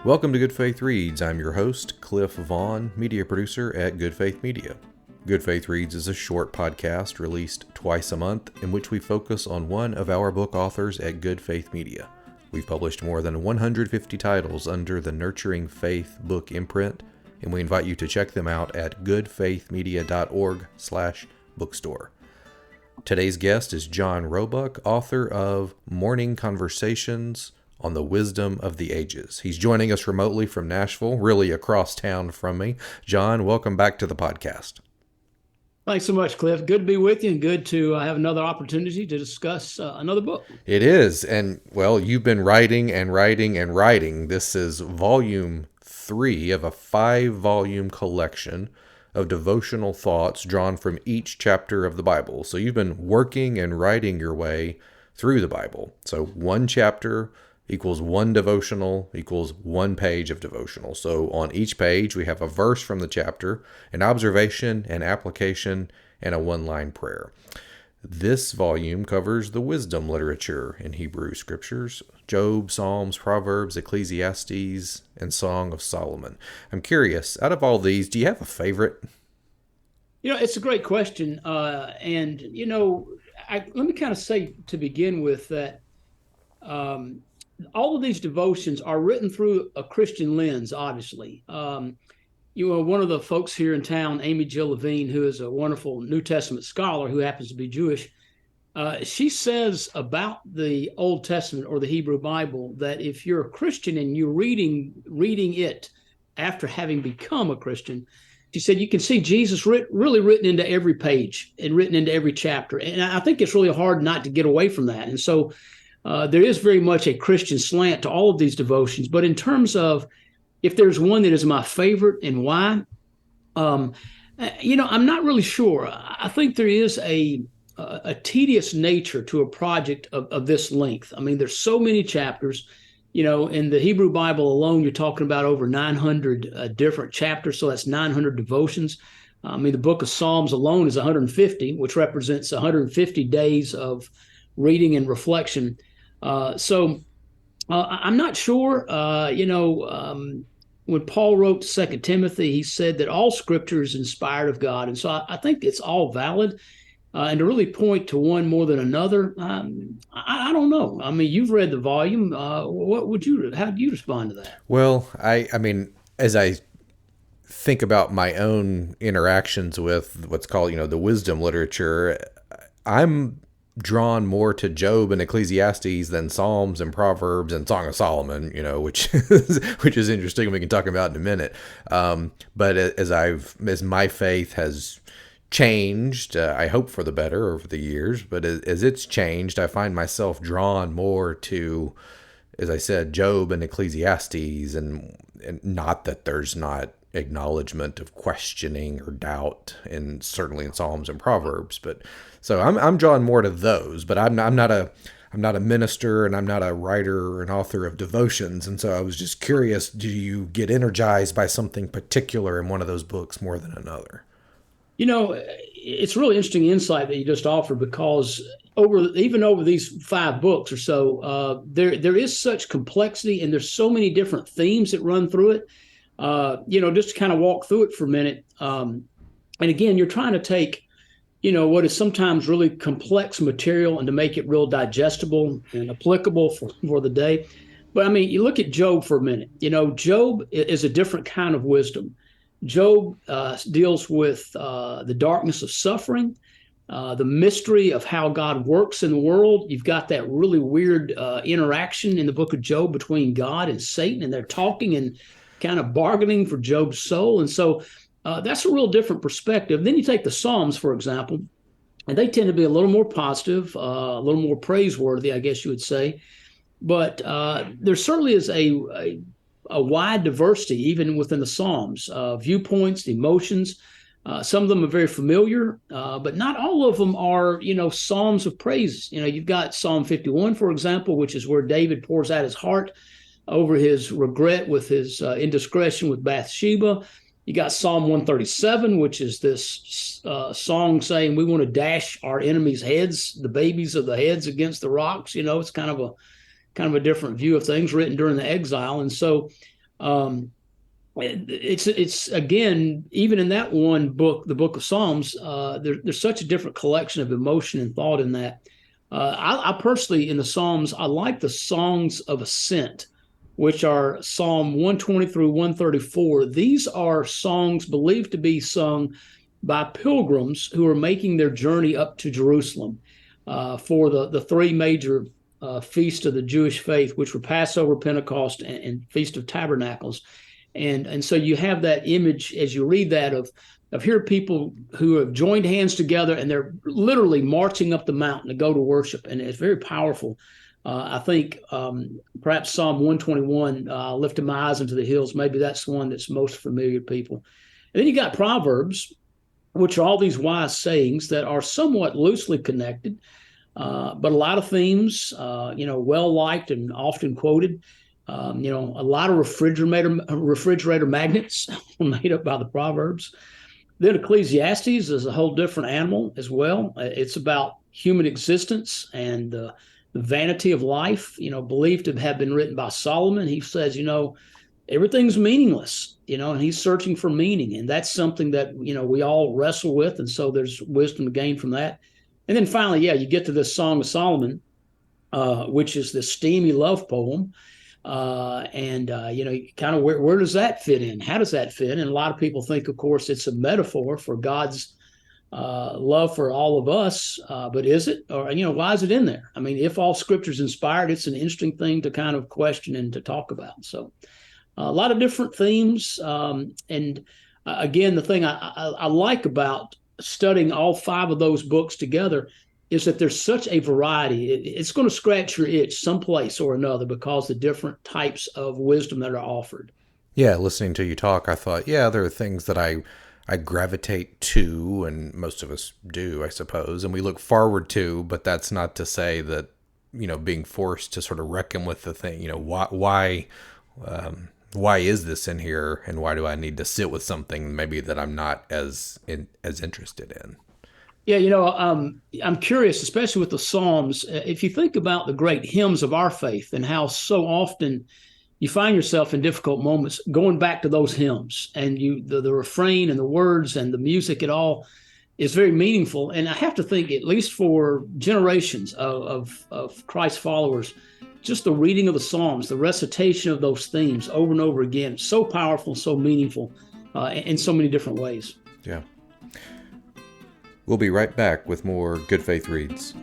Welcome to Good Faith Reads. I'm your host, Cliff Vaughn, media producer at Good Faith Media. Good Faith Reads is a short podcast released twice a month in which we focus on one of our book authors at Good Faith Media. We've published more than 150 titles under the Nurturing Faith book imprint, and we invite you to check them out at goodfaithmedia.org/bookstore. Today's guest is Jon Roebuck, author of Morning Conversations on the Wisdom of the Ages. He's joining us remotely from Nashville, really across town from me. Jon, welcome back to the podcast. Thanks so much, Cliff. Good to be with you and good to have another opportunity to discuss another book. It is. And, well, you've been writing and writing and writing. This is volume 3 of a 5-volume collection of devotional thoughts drawn from each chapter of the Bible. So you've been working and writing your way through the Bible. So one chapter equals one devotional equals one page of devotional. So on each page, we have a verse from the chapter, an observation, an application, and a one-line prayer. This volume covers the wisdom literature in Hebrew scriptures: Job, Psalms, Proverbs, Ecclesiastes, and Song of Solomon. I'm curious, out of all these, do you have a favorite? It's a great question. Let me kind of say to begin with that all of these devotions are written through a Christian lens, obviously. One of the folks here in town, Amy Jill Levine, who is a wonderful New Testament scholar who happens to be Jewish, she says about the Old Testament or the Hebrew Bible that if you're a Christian and you're reading it after having become a Christian, she said you can see Jesus really written into every page and written into every chapter. And I think it's really hard not to get away from that. And so there is very much a Christian slant to all of these devotions. But in terms of if there's one that is my favorite and why, I'm not really sure. I think there is a tedious nature to a project of this length. I mean, there's so many chapters. In the Hebrew Bible alone, you're talking about over 900 different chapters. So that's 900 devotions. The book of Psalms alone is 150, which represents 150 days of reading and reflection. So I'm not sure. When Paul wrote to 2 Timothy, he said that all scripture is inspired of God. And so I think it's all valid. And to really point to one more than another, I don't know. I mean, you've read the volume. How do you respond to that? Well, I mean, as I think about my own interactions with what's called, the wisdom literature, I'm drawn more to Job and Ecclesiastes than Psalms and Proverbs and Song of Solomon, which is interesting. We can talk about in a minute. But as my faith has changed, I hope for the better over the years, but as it's changed, I find myself drawn more to, as I said, Job and Ecclesiastes, and not that there's not acknowledgement of questioning or doubt, and certainly in Psalms and Proverbs. But so I'm drawn more to those. But I'm not a minister, and I'm not a writer or an author of devotions. And so I was just curious: do you get energized by something particular in one of those books more than another? It's really interesting insight that you just offered, because over these 5 books or so, there is such complexity, and there's so many different themes that run through it. Just to kind of walk through it for a minute. And again, you're trying to take, what is sometimes really complex material and to make it real digestible and applicable for the day. But I mean, you look at Job for a minute. Job is a different kind of wisdom. Job deals with the darkness of suffering, the mystery of how God works in the world. You've got that really weird interaction in the book of Job between God and Satan, and they're talking and kind of bargaining for Job's soul. And so that's a real different perspective. Then you take the Psalms, for example, and they tend to be a little more positive, a little more praiseworthy, I guess you would say. But there certainly is a wide diversity, even within the Psalms, viewpoints, emotions. Some of them are very familiar, but not all of them are, Psalms of praise. You've got Psalm 51, for example, which is where David pours out his heart over his regret with his indiscretion with Bathsheba. You got Psalm 137, which is this song saying we want to dash our enemies' heads, the babies of the heads, against the rocks. It's kind of a different view of things, written during the exile. And so It's again, even in that one book, the Book of Psalms, there's such a different collection of emotion and thought in that. I personally, in the Psalms, I like the songs of ascent, which are Psalm 120 through 134. These are songs believed to be sung by pilgrims who are making their journey up to Jerusalem for the three major feasts of the Jewish faith, which were Passover, Pentecost, and Feast of Tabernacles. And so you have that image as you read that of here people who have joined hands together and they're literally marching up the mountain to go to worship, and it's very powerful. I think perhaps Psalm 121, lifting my eyes into the hills, maybe that's the one that's most familiar to people. And then you got Proverbs, which are all these wise sayings that are somewhat loosely connected, but a lot of themes, well liked and often quoted. A lot of refrigerator magnets were made up by the Proverbs. Then Ecclesiastes is a whole different animal as well. It's about human existence and the vanity of life, believed to have been written by Solomon. He says, everything's meaningless, and he's searching for meaning. And that's something that, we all wrestle with. And so there's wisdom to gain from that. And then finally, you get to this Song of Solomon, which is this steamy love poem. Kind of where does that fit in? How does that fit? And a lot of people think, of course, it's a metaphor for God's love for all of us. But is it? Or, why is it in there? I mean, if all scripture is inspired, it's an interesting thing to kind of question and to talk about. So a lot of different themes. Again, the thing I like about studying all five of those books together is that there's such a variety. It's going to scratch your itch someplace or another because of the different types of wisdom that are offered. Yeah, listening to you talk, I thought, there are things that I gravitate to, and most of us do, I suppose, and we look forward to, but that's not to say that, being forced to sort of reckon with the thing, why is this in here, and why do I need to sit with something maybe that I'm not as interested in? Yeah, I'm curious, especially with the Psalms, if you think about the great hymns of our faith and how so often you find yourself in difficult moments going back to those hymns, and the refrain and the words and the music, it all is very meaningful. And I have to think, at least for generations of Christ followers, just the reading of the Psalms, the recitation of those themes over and over again, so powerful, so meaningful in so many different ways. Yeah. We'll be right back with more Good Faith Reads.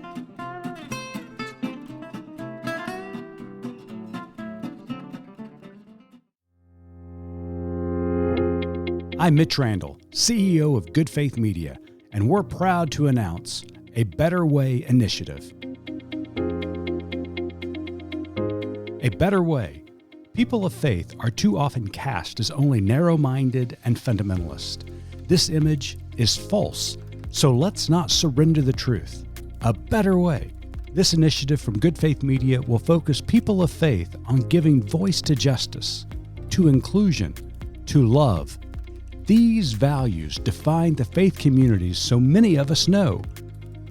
I'm Mitch Randall, CEO of Good Faith Media, and we're proud to announce a Better Way initiative. A better way. People of faith are too often cast as only narrow-minded and fundamentalist. This image is false. So let's not surrender the truth. A better way. This initiative from Good Faith Media will focus people of faith on giving voice to justice, to inclusion, to love. These values define the faith communities so many of us know.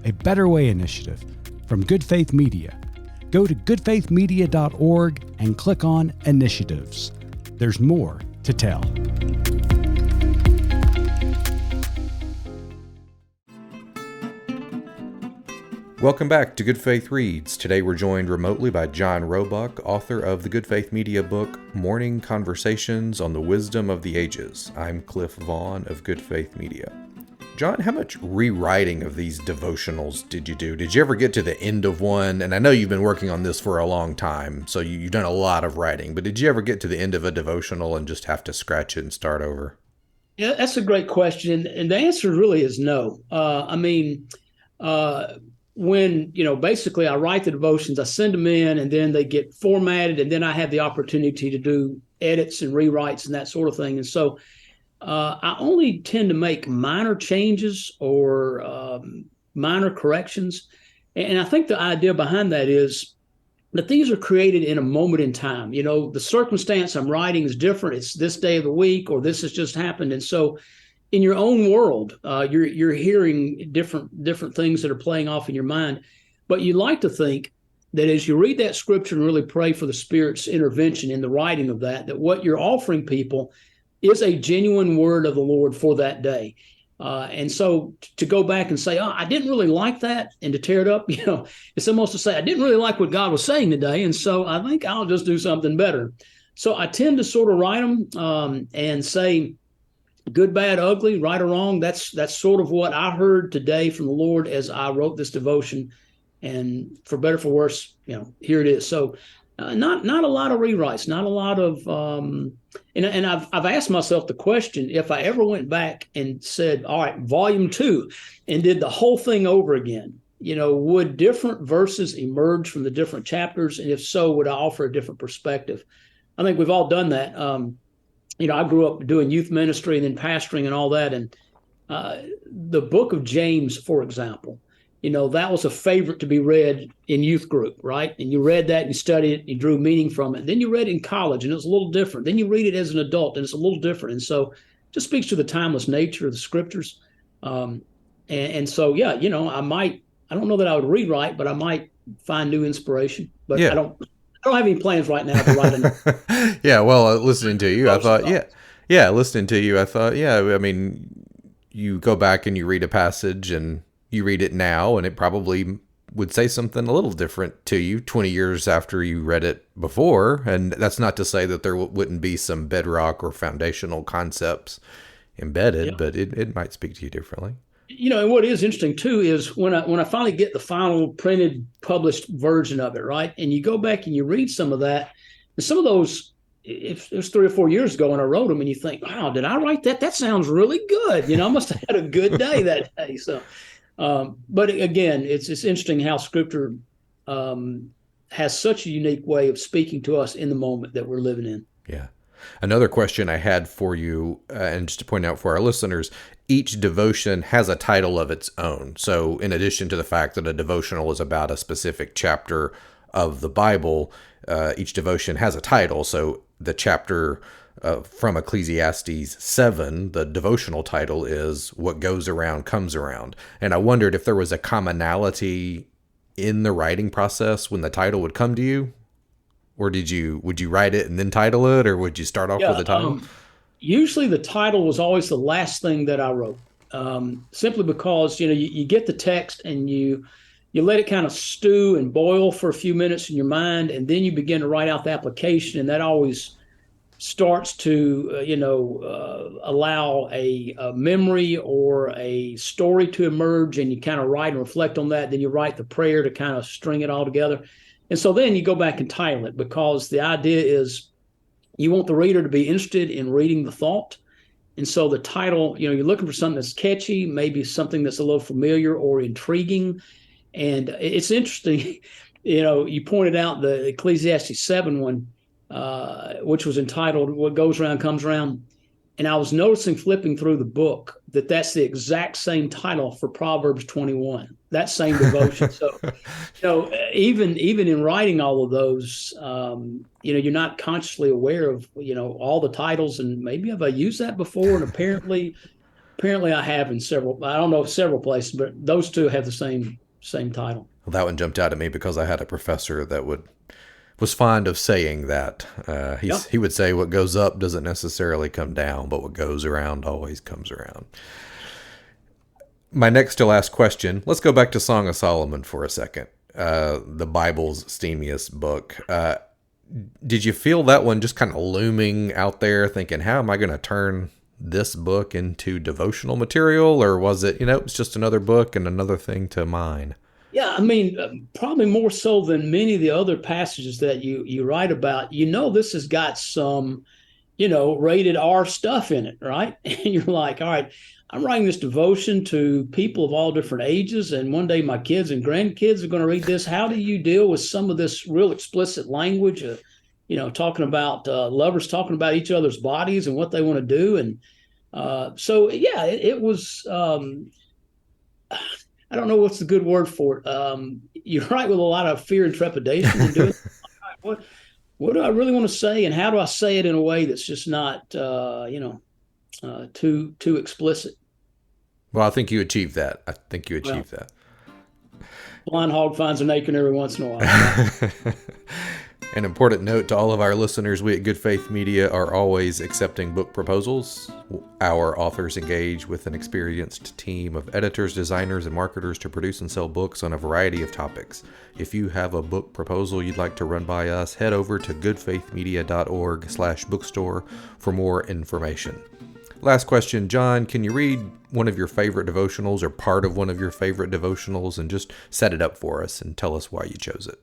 A Better Way initiative from Good Faith Media. Go to goodfaithmedia.org and click on Initiatives. There's more to tell. Welcome back to Good Faith Reads. Today we're joined remotely by Jon Roebuck, author of the Good Faith Media book, Morning Conversations on the Wisdom of the Ages. I'm Cliff Vaughn of Good Faith Media. Jon, how much rewriting of these devotionals did you do? Did you ever get to the end of one? And I know you've been working on this for a long time, so you've done a lot of writing, but did you ever get to the end of a devotional and just have to scratch it and start over? Yeah, that's a great question. And the answer really is no. When, basically I write the devotions, I send them in, and then they get formatted, and then I have the opportunity to do edits and rewrites and that sort of thing. And so I only tend to make minor changes or minor corrections. And I think the idea behind that is that these are created in a moment in time. The circumstance I'm writing is different. It's this day of the week, or this has just happened. And so in your own world, you're hearing different things that are playing off in your mind. But you like to think that as you read that scripture and really pray for the Spirit's intervention in the writing of that what you're offering people is a genuine word of the Lord for that day. And so to go back and say, I didn't really like that, and to tear it up, it's almost to say, I didn't really like what God was saying today, and so I think I'll just do something better. So I tend to sort of write them and say, good, bad, ugly, right or wrong. That's sort of what I heard today from the Lord as I wrote this devotion. And for better, for worse, here it is. So not a lot of rewrites, not a lot of, and I've asked myself the question, if I ever went back and said, all right, volume 2, and did the whole thing over again, would different verses emerge from the different chapters? And if so, would I offer a different perspective? I think we've all done that. I grew up doing youth ministry and then pastoring and all that. And the book of James, for example, that was a favorite to be read in youth group, right? And you read that, and you studied it, you drew meaning from it. Then you read it in college, and it was a little different. Then you read it as an adult, and it's a little different. And so it just speaks to the timeless nature of the scriptures. And so, yeah, I don't know that I would rewrite, but I might find new inspiration. But I don't have any plans right now to write another. Yeah, well, listening to you, I thought, listening to you, I thought, I mean, you go back and you read a passage and you read it now, and it probably would say something a little different to you 20 years after you read it before. And that's not to say that there wouldn't be some bedrock or foundational concepts embedded, but it might speak to you differently. And what is interesting too is when I finally get the final printed, published version of it, right? And you go back and you read some of that, and some of those, if it was 3 or 4 years ago when I wrote them, and you think, wow, did I write that? That sounds really good. I must have had a good day that day. So, but again, it's interesting how Scripture has such a unique way of speaking to us in the moment that we're living in. Yeah. Another question I had for you, and just to point out for our listeners, each devotion has a title of its own. So in addition to the fact that a devotional is about a specific chapter of the Bible, each devotion has a title. So the chapter from Ecclesiastes 7, the devotional title is What Goes Around Comes Around. And I wondered if there was a commonality in the writing process when the title would come to you? Or would you write it and then title it, or would you start off with the title? Usually the title was always the last thing that I wrote, simply because, you get the text and you let it kind of stew and boil for a few minutes in your mind, and then you begin to write out the application, and that always starts to, allow a memory or a story to emerge, and you kind of write and reflect on that. Then you write the prayer to kind of string it all together. And so then you go back and title it, because the idea is you want the reader to be interested in reading the thought. And so the title, you're looking for something that's catchy, maybe something that's a little familiar or intriguing. And it's interesting, you pointed out the Ecclesiastes 7 one, which was entitled What Goes Around Comes Around. And I was noticing, flipping through the book, that that's the exact same title for Proverbs 21, that same devotion. So, even in writing all of those, you're not consciously aware of, all the titles, and maybe have I used that before? And apparently I have in several, I don't know if several places, but those two have the same title. Well, that one jumped out at me because I had a professor that was fond of saying that. He would say what goes up doesn't necessarily come down, but what goes around always comes around. My next to last question, let's go back to Song of Solomon for a second. The Bible's steamiest book. Did you feel that one just kind of looming out there, thinking, how am I going to turn this book into devotional material? Or was it, it's just another book and another thing to mine? Yeah, I mean, probably more so than many of the other passages that you write about. This has got some, rated R stuff in it, right? And you're like, all right, I'm writing this devotion to people of all different ages, and one day my kids and grandkids are going to read this. How do you deal with some of this real explicit language, talking about lovers talking about each other's bodies and what they want to do? And it was... I don't know what's the good word for it. You write with a lot of fear and trepidation and doing what do I really want to say, and how do I say it in a way that's just not too explicit? Well, I think you achieved that. that. Blind hog finds an acorn every once in a while. An important note to all of our listeners, we at Good Faith Media are always accepting book proposals. Our authors engage with an experienced team of editors, designers, and marketers to produce and sell books on a variety of topics. If you have a book proposal you'd like to run by us, head over to goodfaithmedia.org/bookstore for more information. Last question, John, can you read one of your favorite devotionals or part of one of your favorite devotionals and just set it up for us and tell us why you chose it?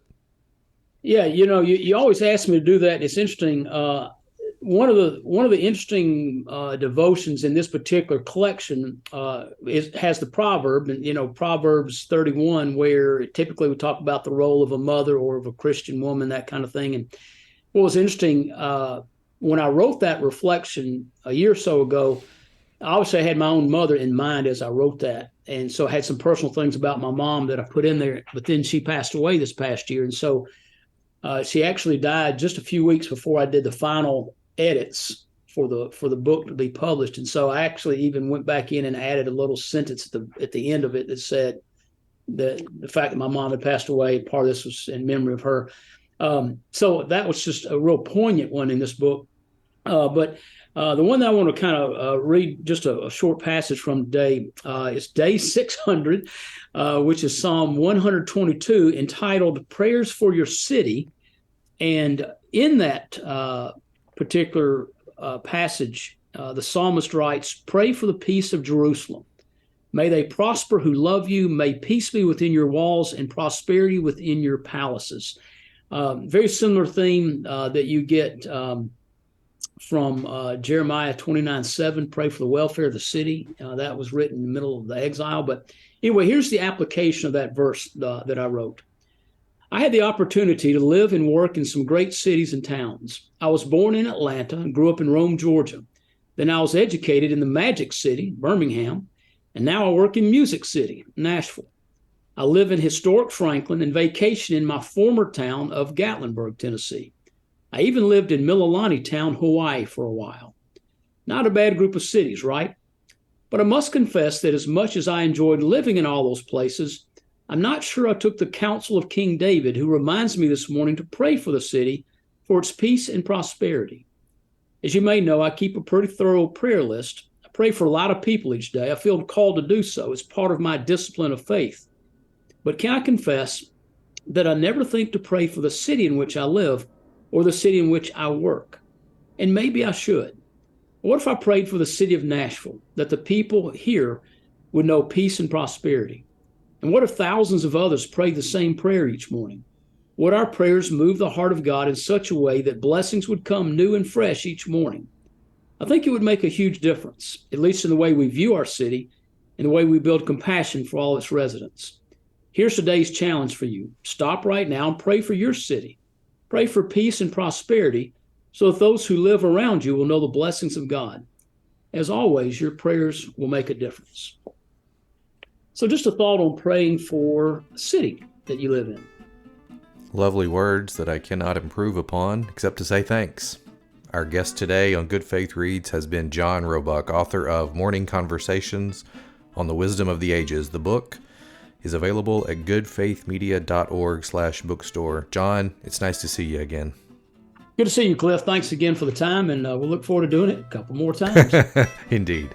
Yeah, you always ask me to do that. It's interesting. One of the interesting devotions in this particular collection has the proverb, and Proverbs 31, where typically we talk about the role of a mother or of a Christian woman, that kind of thing. And what was interesting, when I wrote that reflection a year or so ago, obviously I had my own mother in mind as I wrote that. And so I had some personal things about my mom that I put in there, but then she passed away this past year. And so she actually died just a few weeks before I did the final edits for the book to be published. And so I actually even went back in and added a little sentence at the end of it that said that the fact that my mom had passed away, part of this was in memory of her. So that was just a real poignant one in this book. But the one that I want to kind of read just a short passage from today is day 600, which is Psalm 122, entitled Prayers for Your City. And in that particular passage, the psalmist writes, "Pray for the peace of Jerusalem. May they prosper who love you. May peace be within your walls and prosperity within your palaces." Very similar theme that you get from Jeremiah 29:7, pray for the welfare of the city. That was written in the middle of the exile. But anyway, here's the application of that verse that I wrote. I had the opportunity to live and work in some great cities and towns. I was born in Atlanta and grew up in Rome, Georgia. Then I was educated in the Magic City, Birmingham, and now I work in Music City, Nashville. I live in historic Franklin and vacation in my former town of Gatlinburg, Tennessee. I even lived in Mililani Town, Hawaii for a while. Not a bad group of cities, right? But I must confess that as much as I enjoyed living in all those places, I'm not sure I took the counsel of King David, who reminds me this morning to pray for the city for its peace and prosperity. As you may know, I keep a pretty thorough prayer list. I pray for a lot of people each day. I feel called to do so. It's part of my discipline of faith. But can I confess that I never think to pray for the city in which I live or the city in which I work? And maybe I should. What if I prayed for the city of Nashville, that the people here would know peace and prosperity? And what if thousands of others prayed the same prayer each morning? Would our prayers move the heart of God in such a way that blessings would come new and fresh each morning? I think it would make a huge difference, at least in the way we view our city and the way we build compassion for all its residents. Here's today's challenge for you. Stop right now and pray for your city. Pray for peace and prosperity so that those who live around you will know the blessings of God. As always, your prayers will make a difference. So just a thought on praying for the city that you live in. Lovely words that I cannot improve upon except to say thanks. Our guest today on Good Faith Reads has been Jon Roebuck, author of Morning Conversations on the Wisdom of the Ages. The book is available at goodfaithmedia.org/bookstore. John, it's nice to see you again. Good to see you, Cliff. Thanks again for the time, and we'll look forward to doing it a couple more times. Indeed.